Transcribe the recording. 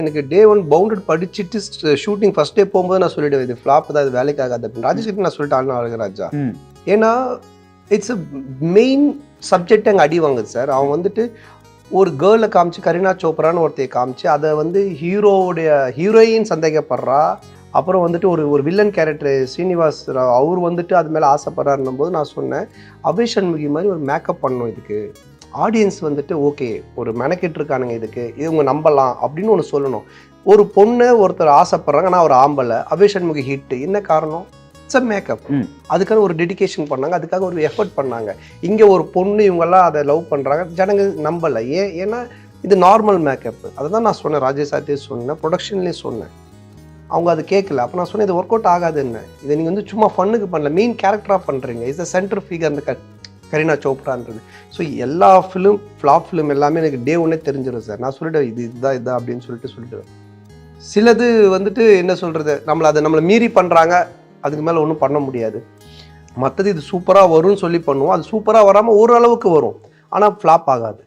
எனக்கு day one bounded படிச்சுட்டு shooting first day போகும்போது நான் சொல்லிடுவேன் இது ஃப்ளாப் தான், இது வேலைக்கு ஆகாது அப்படின்னு. ராஜேஷ் நான் சொல்லிட்டு அழகராஜா, ஏன்னா இட்ஸ் அ மெயின் சப்ஜெக்ட் அங்கே அடி வாங்குது சார். அவன் வந்துட்டு ஒரு கேர்ளை காமிச்சு, கரீனா சோப்ரான்னு ஒருத்தையை காமிச்சு, அதை வந்து ஹீரோயின் சந்தேகப்படுறா. அப்புறம் வந்துட்டு ஒரு வில்லன் கேரக்டர் ஸ்ரீனிவாஸ் ராவ் அவர் வந்துட்டு அது மேலே ஆசைப்படுறாருன்னும் போது நான் சொன்னேன், அபய் சண்முகி மாதிரி ஒரு மேக்கப் பண்ணணும் இதுக்கு. ஆடியன்ஸ் வந்துட்டு ஓகே ஒரு மெனக்கெட்டு இருக்கானுங்க இதுக்கு, இவங்க நம்பலாம் அப்படின்னு ஒன்று சொல்லணும். ஒரு பொண்ணு ஒருத்தர் ஆசைப்படுறாங்க, ஆனால் ஒரு ஆம்பளை, அபய் சண்முகி ஹிட். என்ன காரணம்? It's a makeup. அதுக்காக ஒரு டெடிகேஷன் பண்ணாங்க, அதுக்காக ஒரு எஃபர்ட் பண்ணாங்க. இங்கே ஒரு பொண்ணு இவங்கெல்லாம் அதை லவ் பண்ணுறாங்க, ஜனங்க நம்பலை. ஏன்னா இது நார்மல் மேக்கப். அதை தான் நான் சொன்னேன், ராஜேஷ் சார்ட்டே சொன்னேன், ப்ரொடக்ஷன்லேயும் சொன்னேன். அவங்க அது கேட்கல. அப்போ நான் சொன்னேன் இது ஒர்க் அவுட் ஆகாதுன்னு. இதை நீங்கள் வந்து சும்மா ஃபன்னுக்கு பண்ணல, மெயின் கேரக்டராக பண்ணுறீங்க. இஸ் த சென்டர் ஃபிகர் அந்த கரீனா சோப்ரான்றது. ஸோ எல்லா ஃப்ளாப் ஃபிலிம் எல்லாமே எனக்கு டே ஒன்னே தெரிஞ்சிடும் சார். நான் சொல்லிவிடுவேன் இதுதான் அப்படின்னு சொல்லிடுவேன். சிலது வந்துட்டு என்ன சொல்கிறது, நம்மளை மீறி பண்ணுறாங்க, அதுக்கு மேலே ஒன்றும் பண்ண முடியாது. மற்றது இது சூப்பராக வரும்னு சொல்லி பண்ணுவோம், அது சூப்பராக வராமல் ஓரளவுக்கு வரும், ஆனால் ஃப்ளாப் ஆகாது.